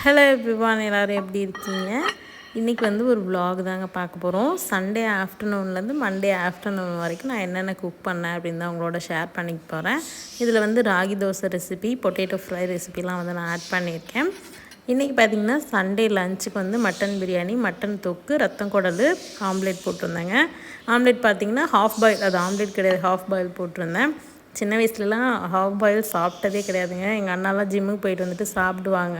Hello everyone, எல்லோரும் எப்படி இருக்கீங்க? இன்றைக்கி வந்து ஒரு vlog தாங்க பார்க்க போகிறோம். சண்டே ஆஃப்டர்நூன்லேருந்து மண்டே ஆஃப்டர்நூன் வரைக்கும் நான் என்னென்ன குக் பண்ணேன் அப்படின்னு தான் உங்களோட ஷேர் பண்ணிக்க போகிறேன். இதில் வந்து ragi dosa recipe, potato fry ரெசிபிலாம் வந்து நான் ஆட் பண்ணியிருக்கேன். இன்றைக்கி பார்த்திங்கன்னா சண்டே லஞ்சுக்கு வந்து மட்டன் பிரியாணி, மட்டன் தொக்கு, ரத்தம் குடல், ஆம்லேட் போட்டிருந்தேங்க. ஆம்லேட் பார்த்திங்கன்னா ஹாஃப் பாயில், அது ஆம்லேட் கிடையாது, ஹாஃப் பாயில் போட்டிருந்தேன். சின்ன வயசுலலாம் ஹாஃப் பாயில் சாப்பிட்டதே கிடையாதுங்க. எங்கள் அண்ணாலாம் ஜிம்முக்கு போயிட்டு வந்துட்டு சாப்பிடுவாங்க.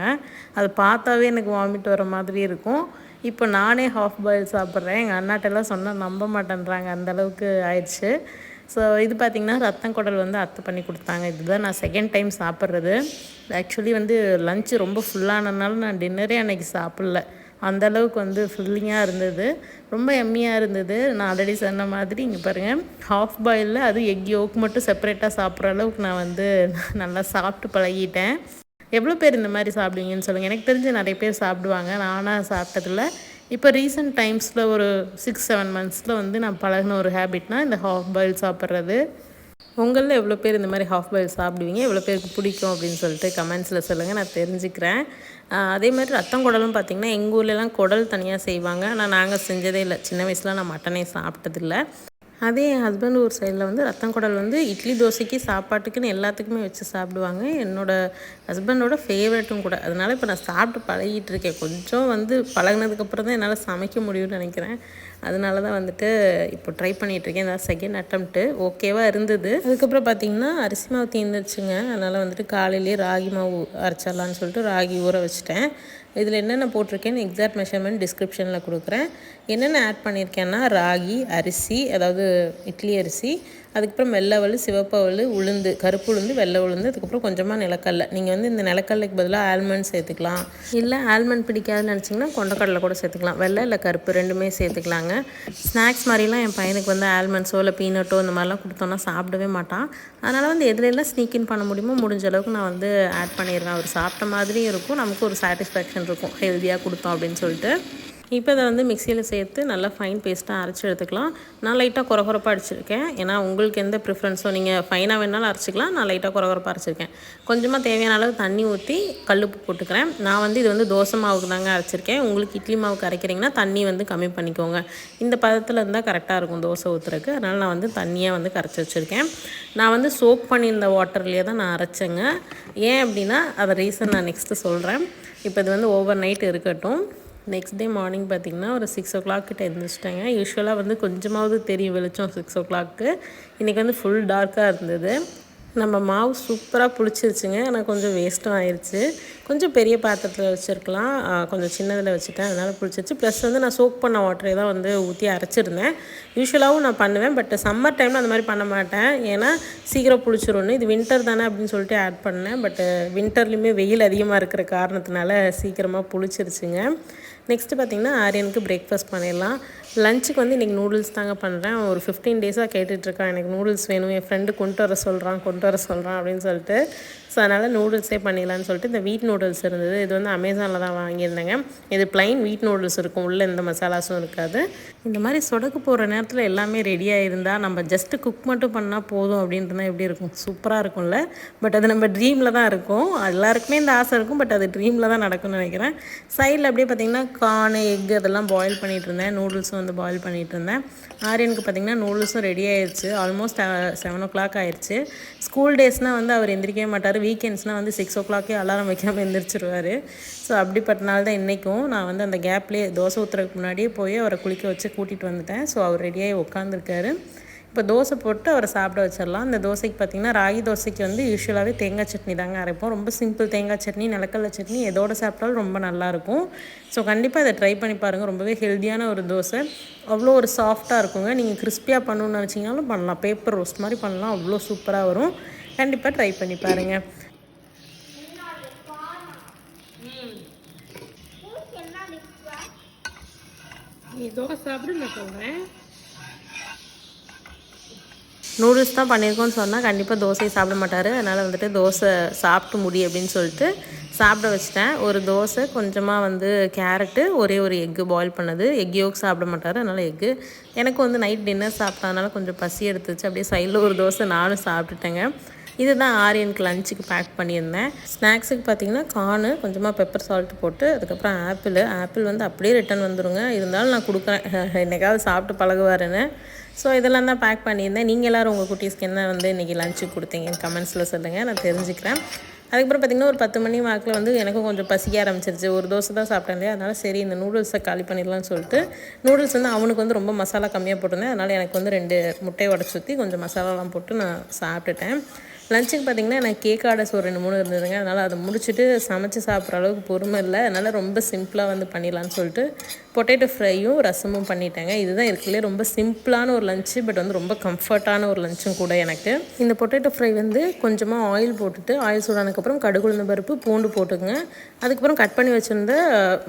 அது பார்த்தாவே எனக்கு வாமிட் வர மாதிரி இருக்கும். இப்போ நானே ஹாஃப் பாயில் சாப்பிட்றேன். எங்கள் அண்ணாட்டெல்லாம் சொன்னால் நம்ப மாட்டேன்றாங்க, அந்தளவுக்கு ஆயிடுச்சு. ஸோ இது பார்த்திங்கன்னா ரத்தம் குடல் வந்து அத்தை பண்ணி கொடுத்தாங்க. இதுதான் நான் செகண்ட் டைம் சாப்பிட்றது. ஆக்சுவலி வந்து லஞ்சு ரொம்ப ஃபுல்லானதுனால நான் டின்னரே அன்றைக்கி சாப்பிட்ல. அந்தளவுக்கு வந்து ஃபில்லிங்காக இருந்தது, ரொம்ப எம்மியாக இருந்தது. நான் ஆல்ரெடி சொன்ன மாதிரி இங்கே பாருங்கள், ஹாஃப் பாயிலில் அது எக் யோக் மட்டும் செப்பரேட்டாக சாப்பிட்ற அளவுக்கு நான் வந்து நல்லா சாப்பிட்டு பழகிட்டேன். எவ்வளோ பேர் இந்த மாதிரி சாப்பிடுவீங்கன்னு சொல்லுங்கள். எனக்கு தெரிஞ்சு நிறைய பேர் சாப்பிடுவாங்க, நானாக சாப்பிட்டதில்ல. இப்போ ரீசெண்ட் டைம்ஸில் ஒரு 6-7 மந்த்ஸில் வந்து நான் பழகின ஒரு ஹேபிட்னால் இந்த ஹாஃப் பாயில் சாப்பிட்றது. உங்களில் எவ்வளோ பேர் இந்த மாதிரி ஹாஃப் பாயில் சாப்பிடுவீங்க, எவ்வளோ பேருக்கு பிடிக்கும் அப்படின்னு சொல்லிட்டு கமெண்ட்ஸில் சொல்லுங்கள், நான் தெரிஞ்சுக்கிறேன். அதே மாதிரி ரத்தம் குடலும் பார்த்திங்கன்னா எங்கள் ஊர்லலாம் குடல் தனியாக செய்வாங்க. ஆனால் நாங்கள் செஞ்சதே இல்லை. சின்ன வயசில் நான் மட்டனே சாப்பிட்டதில்லை. அதே என் ஹஸ்பண்ட் ஊர் சைடில் வந்து ரத்தம் குடல் வந்து இட்லி தோசைக்கு சாப்பாட்டுக்குன்னு எல்லாத்துக்குமே வச்சு சாப்பிடுவாங்க. என்னோடய ஹஸ்பண்டோட ஃபேவரெட்டும் கூட. அதனால் இப்போ நான் சாப்பிட்டு பழகிட்டு இருக்கேன். கொஞ்சம் வந்து பழகினதுக்கப்புறம் தான் என்னால் சமைக்க முடியும்னு நினைக்கிறேன். அதனால தான் வந்துட்டு இப்போ ட்ரை பண்ணிகிட்ருக்கேன். இதான் செகண்ட் அட்டம்ப்ட்டு, ஓகேவாக இருந்தது. அதுக்கப்புறம் பார்த்திங்கன்னா அரிசி மாவு தீர்ந்துருச்சுங்க. அதனால் வந்துட்டு காலையிலேயே ராகி மாவு அரைச்சிடலான்னு சொல்லிட்டு ராகி ஊற வச்சுட்டேன். இதில் என்னென்ன போட்டிருக்கேன்னு எக்ஸாக்ட் மெஷர்மெண்ட் டிஸ்கிரிப்ஷனில் கொடுக்குறேன். என்னென்ன ஆட் பண்ணியிருக்கேன்னா ராகி, அரிசி, அதாவது இட்லி அரிசி, அதுக்கப்புறம் வெள்ளை அவல், சிவப்பு அவல், உளுந்து, கருப்பு உளுந்து, வெள்ளை உளுந்து, அதுக்கப்புறம் கொஞ்சமாக நிலக்கடலை. நீங்கள் வந்து இந்த நிலக்கடலைக்கு பதிலாக ஆல்மண்ட் சேர்த்துக்கலாம். இல்லை ஆல்மண்ட் பிடிக்காதுன்னு நினச்சிங்கன்னா கொண்டக்கடலை கூட சேர்த்துக்கலாம். வெள்ளை இல்லை கருப்பு ரெண்டுமே சேர்த்துக்கலாங்க. ஸ்நாக்ஸ் மாதிரிலாம் என் பையனுக்கு வந்து ஆல்மண்ட்ஸோ இல்லை பீனட்டோ இந்த மாதிரிலாம் கொடுத்தோன்னா சாப்பிடவே மாட்டான். அதனால் வந்து எதுலெல்லாம் ஸ்னீக்கின் பண்ண முடியுமோ முடிஞ்ச அளவுக்கு நான் வந்து ஆட் பண்ணிடுவேன். அவர் சாப்பிட்ட மாதிரியும் இருக்கும், நமக்கு ஒரு சாட்டிஸ்ஃபேக்ஷன் இருக்கும், ஹெல்த்தியாக கொடுத்தோம் அப்படின்னு சொல்லிட்டு. இப்போ இதை வந்து மிக்சியில் சேர்த்து நல்லா ஃபைன் பேஸ்ட்டாக அரைச்சி எடுத்துக்கலாம். நான் லைட்டாக குறகுறப்பாக அடிச்சிருக்கேன். ஏன்னா உங்களுக்கு எந்த ப்ரிஃபரன்ஸோ, நீங்கள் ஃபைனாக வேணாலும் அரைச்சிக்கலாம். நான் லைட்டாக குறகுறப்பாக அரைச்சிருக்கேன். கொஞ்சமாக தேவையான அளவு தண்ணி ஊற்றி கல்லுப்பு போட்டுக்கிறேன். நான் வந்து இது வந்து தோசை மாவுக்கு தாங்க அரைச்சிருக்கேன். உங்களுக்கு இட்லி மாவுக்கு அரைக்கிறீங்கன்னா தண்ணி வந்து கம்மி பண்ணிக்கோங்க. இந்த பதத்தில் இருந்தால் கரெக்டாக இருக்கும் தோசை ஊற்றுறதுக்கு. அதனால் நான் வந்து தண்ணியாக வந்து கரைச்சி வச்சுருக்கேன். நான் வந்து சோக் பண்ணியிருந்த வாட்டர்லேயே தான் நான் அரைச்சேங்க. ஏன் அப்படின்னா அதை ரீசன் நான் நெக்ஸ்ட்டு சொல்கிறேன். இப்போ இது வந்து ஓவர் நைட் இருக்கட்டும். நெக்ஸ்ட் டே மார்னிங் பார்த்திங்கன்னா ஒரு 6 o'clock கிட்ட எழுந்திரிச்சிட்டேங்க. யூஸ்வலாக வந்து கொஞ்சமாவது தெரியும் வெளிச்சம் 6 o'clock. இன்றைக்கி வந்து ஃபுல் டார்க்காக இருந்தது. நம்ம மாவு சூப்பராக புளிச்சிருச்சுங்க. ஆனால் கொஞ்சம் வேஸ்ட்டும் ஆயிடுச்சு. கொஞ்சம் பெரிய பாத்திரத்தில் வச்சுருக்கலாம், கொஞ்சம் சின்னதில் வச்சுட்டேன், அதனால் புளிச்சிருச்சு. ப்ளஸ் வந்து நான் சோக் பண்ண வாட்டரே தான் வந்து ஊற்றி அரைச்சிருந்தேன். யூஸ்வலாகவும் நான் பண்ணுவேன், பட் சம்மர் டைமில் அந்த மாதிரி பண்ண மாட்டேன். ஏன்னா சீக்கிரம் புளிச்சிரும்னு. இது வின்டர் தானே அப்படின்னு சொல்லிட்டு ஆட் பண்ணேன். பட் வின்டர்லேயுமே வெயில் அதிகமாக இருக்கிற காரணத்தினால சீக்கிரமாக புளிச்சிருச்சுங்க. நெக்ஸ்ட்டு பார்த்திங்கன்னா ஆரியனுக்கு பிரேக்ஃபாஸ்ட் பண்ணிடலாம். லஞ்சுக்கு வந்து இன்றைக்கி நூடுல்ஸ் தாங்க பண்ணுறேன். ஒரு 15 டேஸாக கேட்டுட்ருக்கான், எனக்கு நூடுல்ஸ் வேணும், என் ஃப்ரெண்டு கொண்டு வர சொல்கிறான் அப்படின்னு சொல்லிட்டு. ஸோ அதனால் நூடுல்ஸே பண்ணிடலான்னு சொல்லிட்டு இந்த வீட் நூடுல்ஸ் இருந்தது. இது வந்து அமேசானில் தான் வாங்கியிருந்தேங்க. இது ப்ளைன் வீட் நூடுல்ஸ் இருக்கும், உள்ளே எந்த மசாலாஸும் இருக்காது. இந்த மாதிரி சொடக்கு போகிற நேரத்தில் எல்லாமே ரெடியாக இருந்தால் நம்ம ஜஸ்ட்டு குக் மட்டும் பண்ணால் போதும் அப்படின்றனா எப்படி இருக்கும், சூப்பராக இருக்கும்ல. பட் அது நம்ம ட்ரீமில் தான் இருக்கும். எல்லாருக்குமே இந்த ஆசை இருக்கும், பட் அது ட்ரீமில் தான் நடக்கும்னு நினைக்கிறேன். சைடில் அப்படியே பார்த்திங்கன்னா கார்ன், எக் அதெல்லாம் பாயில் பண்ணிகிட்டு இருந்தேன். நூடுல்ஸும் வந்து பாயில் பண்ணிகிட்டு இருந்தேன். ஆரியனுக்கு பார்த்திங்கன்னா நூடுல்ஸும் ரெடி ஆயிடுச்சு. ஆல்மோஸ்ட் 7 o'clock ஆயிடுச்சு. ஸ்கூல் டேஸ்னால் வந்து அவர் எந்திரிக்கவே மாட்டார். வீக்கெண்ட்ஸ்னால் வந்து 6 o'clock அலாரம் வைக்காமல் எந்திரிச்சிருவார். ஸோ அப்படிப்பட்டனால தான் இன்றைக்கும் நான் வந்து அந்த கேப்லேயே தோசை ஊற்றுறதுக்கு முன்னாடியே போய் அவரை குளிக்க வச்சு கூட்டிகிட்டு வந்துட்டேன். ஸோ அவர் ரெடியாகி உட்காந்துருக்காரு. இப்போ தோசை போட்டு அவரை சாப்பிட வச்சிடலாம். இந்த தோசைக்கு பார்த்திங்கன்னா ராகி தோசைக்கு வந்து யூஸ்வலாகவே தேங்காய் சட்னி தாங்க அரைப்போம். ரொம்ப சிம்பிள் தேங்காய் சட்னி, நிலக்கடலை சட்னி எதோடு சாப்பிட்டாலும் ரொம்ப நல்லாயிருக்கும். ஸோ கண்டிப்பாக இதை ட்ரை பண்ணி பாருங்கள். ரொம்பவே ஹெல்த்தியான ஒரு தோசை, அவ்வளோ ஒரு சாஃப்டாக இருக்குங்க. நீங்கள் கிறிஸ்பியாக பண்ணணுன்னு நினச்சிங்கனாலும் பண்ணலாம், பேப்பர் ரோஸ்ட் மாதிரி பண்ணலாம், அவ்வளோ சூப்பராக வரும். கண்டிப்பாக ட்ரை பண்ணி பாருங்கள். நீ தோசை சாப்பிடு, நான் சொல்கிறேன். நூடுல்ஸ் தான் பண்ணியிருக்கோன்னு சொன்னால் கண்டிப்பாக தோசையை சாப்பிட மாட்டார். அதனால் வந்துட்டு தோசை சாப்பிட்டு முடி அப்படின்னு சொல்லிட்டு சாப்பிட வச்சிட்டேன். ஒரு தோசை, கொஞ்சமாக வந்து கேரட்டு, ஒரே ஒரு எக்கு பாயில் பண்ணது. எக் யோக் சாப்பிட மாட்டார், அதனால் எக்கு. எனக்கு வந்து நைட் டின்னர் சாப்பிட்டதுனால கொஞ்சம் பசி எடுத்துச்சு. அப்படியே சைடில் ஒரு தோசை நானும் சாப்பிட்டுட்டேங்க. இதுதான் ஆரியனுக்கு லஞ்சுக்கு பேக் பண்ணியிருந்தேன். ஸ்நாக்ஸுக்கு பார்த்திங்கன்னா கார்னு கொஞ்சமாக பெப்பர் சால்ட் போட்டு, அதுக்கப்புறம் ஆப்பிள் வந்து அப்படியே ரிட்டன் வந்துடுங்க. இருந்தாலும் நான் கொடுக்குறேன், என்னைக்காவது சாப்பிட்டு பழகுவாருன்னு. ஸோ இதெல்லாம் தான் பேக் பண்ணியிருந்தேன். நீங்கள் எல்லோரும் உங்கள் குட்டீஸ்க்கு என்ன வந்து இன்றைக்கி லஞ்சுக்கு கொடுத்தீங்க கமெண்ட்ஸில் சொல்லுங்கள், நான் தெரிஞ்சுக்கிறேன். அதுக்கப்புறம் பார்த்திங்கன்னா ஒரு 10 மணி வாக்கில் வந்து எனக்கும் கொஞ்சம் பசிக்க ஆரம்பிச்சிருச்சு. ஒரு தோசை தான் சாப்பிட்டேன் இல்லையா, அதனால் சரி இந்த நூடுல்ஸை காலி பண்ணிடலாம்னு சொல்லிட்டு நூடுல்ஸ் வந்து அவனுக்கு வந்து ரொம்ப மசாலா கம்மியாக போட்டிருந்தேன். அதனால் எனக்கு வந்து 2 முட்டையை உடச்சி ஊற்றி கொஞ்சம் மசாலாலாம் போட்டு நான் சாப்பிட்டுட்டேன். லஞ்சுக்கு பார்த்திங்கன்னா எனக்கு கேக் ஆர்டர்ஸ் ஒரு 2 3 இருந்ததுங்க. அதனால் அதை முடிச்சுட்டு சமைச்சு சாப்பிட்ற அளவுக்கு பொறுமை இல்லை. அதனால் ரொம்ப சிம்பிளாக வந்து பண்ணிடலான்னு சொல்லிட்டு பொட்டேட்டோ ஃப்ரையும் ரசமும் பண்ணிட்டேங்க. இதுதான் இருக்குல்லே ரொம்ப சிம்பிளான ஒரு லஞ்சு, பட் வந்து ரொம்ப கம்ஃபர்ட்டான ஒரு லஞ்சும் கூட எனக்கு. இந்த பொட்டேட்டோ ஃப்ரை வந்து கொஞ்சமாக ஆயில் போட்டுட்டு, ஆயில் சூடானதுக்கப்புறம் கடுகு உளுந்தம் பருப்பு பூண்டு போட்டுங்க. அதுக்கப்புறம் கட் பண்ணி வச்சுருந்த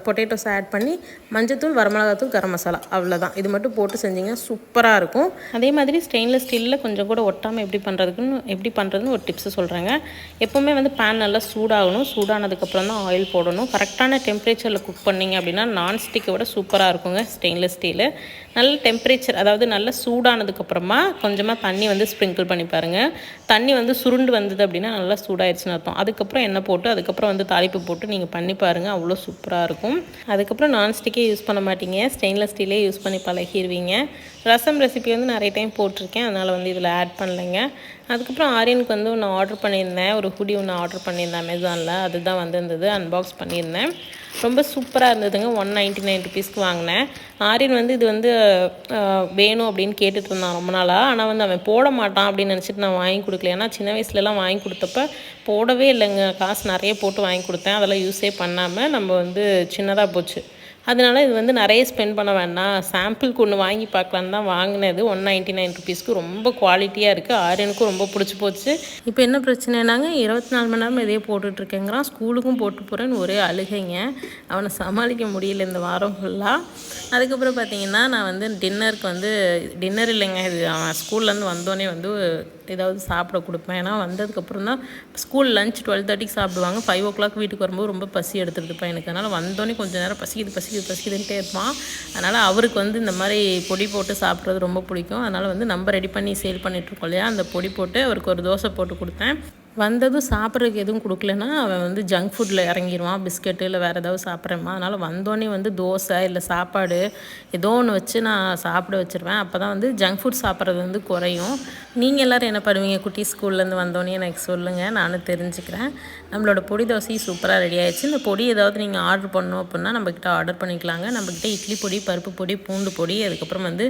பொட்டேட்டோஸ் ஆட் பண்ணி மஞ்சத்தூள், வரமிளகாத்தூள், கரம் மசாலா, அவ்வளோதான். இது மட்டும் போட்டு செஞ்சிங்கன்னா சூப்பராக இருக்கும். அதே மாதிரி ஸ்டெயின்லெஸ் ஸ்டீலில் கொஞ்சம் கூட ஒட்டாமல் எப்படி பண்ணுறதுன்னு ஒரு டிப்ஸு சொல்கிறேங்க. எப்போவுமே வந்து பேன் நல்லா சூடாகணும். சூடானதுக்கப்புறம் தான் ஆயில் போடணும். கரெக்டான டெம்பரேச்சரில் குக் பண்ணிங்க அப்படின்னா நான்ஸ்டிக்கை விட சூப்பராக இருக்குங்க ஸ்டெயின்லெஸ் ஸ்டீலு. நல்ல டெம்பரேச்சர், அதாவது நல்லா சூடானதுக்கப்புறமா கொஞ்சமாக தண்ணி வந்து ஸ்ப்ரிங்கிள் பண்ணி பாருங்கள். தண்ணி வந்து சுருண்டு வந்தது அப்படின்னா நல்லா சூடாயிடுச்சுன்னு அர்த்தம். அதுக்கப்புறம் எண்ணெய் போட்டு அதுக்கப்புறம் வந்து தாளிப்பு போட்டு நீங்கள் பண்ணி பாருங்கள், அவ்வளோ சூப்பராக இருக்கும். அதுக்கப்புறம் நான்ஸ்டிக்கே யூஸ் பண்ண மாட்டீங்க, ஸ்டெயின்லெஸ் ஸ்டீலே யூஸ் பண்ணி பழகிடுவீங்க. ரசம் ரெசிபி வந்து நிறைய டைம் போட்டிருக்கேன், அதனால் வந்து இதில் ஆட் பண்ணலைங்க. அதுக்கப்புறம் ஆரியனுக்கு வந்து ஒன்று ஆர்டர் பண்ணியிருந்தேன், ஒரு ஹுடி ஒன்று ஆர்டர் பண்ணியிருந்தேன் அமேசானில். அதுதான் வந்திருந்தது, அன்பாக்ஸ் பண்ணியிருந்தேன். ரொம்ப சூப்பராக இருந்ததுங்க. 199 ருபீஸ்க்கு வாங்கினேன். ஆரியன் வந்து இது வந்து வேணும் அப்படின்னு கேட்டுட்டு இருந்தான் ரொம்ப நாளாக. ஆனால் வந்து அவன் போட மாட்டான் அப்படின்னு நினச்சிட்டு நான் வாங்கி கொடுக்கல. ஏன்னா சின்ன வயசுலலாம் வாங்கி கொடுத்தப்ப போடவே இல்லைங்க. காசு நிறைய போட்டு வாங்கி கொடுத்தேன், அதெல்லாம் யூஸே பண்ணாமல் நம்ம வந்து சின்னதாக போச்சு. அதனால இது வந்து நிறைய ஸ்பெண்ட் பண்ண வேண்டாம், சாம்பிளுக்கு ஒன்று வாங்கி பார்க்கலான்னு தான் வாங்கினது. 199 ருபீஸ்க்கு ரொம்ப குவாலிட்டியாக இருக்குது. ஆரியனுக்கும் ரொம்ப பிடிச்சி போச்சு. இப்போ என்ன பிரச்சனைனாங்க, 24 மணி நேரம் இதே போட்டுட்ருக்கேங்கிறான். ஸ்கூலுக்கும் போட்டு போகிறேன்னு ஒரே அழுகைங்க. அவனை சமாளிக்க முடியல இந்த வாரம் ஃபுல்லாக. அதுக்கப்புறம் பார்த்திங்கன்னா நான் வந்து டின்னர் இல்லைங்க, இது அவன் ஸ்கூல்லேருந்து வந்தோடனே வந்து ஏதாவது சாப்பிட கொடுப்பேன். ஏன்னா வந்ததுக்கப்புறம் தான் ஸ்கூல் லஞ்ச் 12:30க்கு சாப்பிடுவாங்க. 5 o'clock வீட்டுக்கு வரும்போது ரொம்ப பசி எடுத்துகிட்டு எனக்கு. அதனால் வந்தோடனே கொஞ்சம் நேரம் பசிக்குதுன்ட்டே இருப்பான். அதனால் அவருக்கு வந்து இந்த மாதிரி பொடி போட்டு சாப்பிட்றது ரொம்ப பிடிக்கும். அதனால் வந்து நம்ம ரெடி பண்ணி சேல் பண்ணிகிட்ருக்கோம் இல்லையா, அந்த பொடி போட்டு அவருக்கு ஒரு தோசை போட்டு கொடுத்தேன். வந்ததும் சாப்பிட்றதுக்கு எதுவும் கொடுக்கலன்னா அவன் வந்து ஜங்க் ஃபுட்டில் இறங்கிடுவான், பிஸ்கெட்டு இல்லை வேறு ஏதாவது சாப்பிட்றேம்மா. அதனால் வந்தோடனே வந்து தோசை இல்லை சாப்பாடு ஏதோ ஒன்று வச்சு நான் சாப்பிட வச்சுருவேன். அப்போ தான் வந்து ஜங்க் ஃபுட் சாப்பிட்றது வந்து குறையும். நீங்கள் எல்லோரும் என்ன பண்ணுவீங்க குட்டி ஸ்கூல்லேருந்து வந்தோடனே எனக்கு சொல்லுங்கள், நானும் தெரிஞ்சுக்கிறேன். நம்மளோட பொடி தோசையும் சூப்பராக ரெடி ஆகிடுச்சு. இந்த பொடி ஏதாவது நீங்கள் ஆர்டர் பண்ணணும் அப்படின்னா நம்மக்கிட்ட ஆர்டர் பண்ணிக்கலாங்க. நம்மக்கிட்ட இட்லி பொடி, பருப்பு பொடி, பூண்டு பொடி, அதுக்கப்புறம் வந்து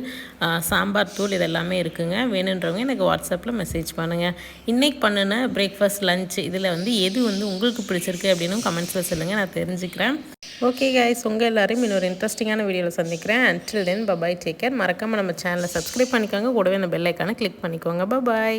சாம்பார் தூள், இது எல்லாமே இருக்குதுங்க. வேணுன்றவங்க எனக்கு வாட்ஸ்அப்பில் மெசேஜ் பண்ணுங்கள். இன்றைக்கி பண்ணின பிரேக்ஃபாஸ்ட், லஞ்ச் இதில் வந்து எது வந்து உங்களுக்கு பிடிச்சிருக்கு அப்படின்னு கமெண்ட்ஸில் சொல்லுங்கள், நான் தெரிஞ்சுக்கிறேன். ஓகே கைஸ், உங்கள் எல்லோரையும் இன்னொரு இன்ட்ரெஸ்டிங்கான வீடியோவில் சந்திக்கிறேன். until then bye bye, take care. மறக்காமல் நம்ம சேனலை சப்ஸ்கிரைப் பண்ணிக்கோங்க, கூடவே அந்த பெல் ஐக்கானை கிளிக் பண்ணிக்கோங்க. bye bye.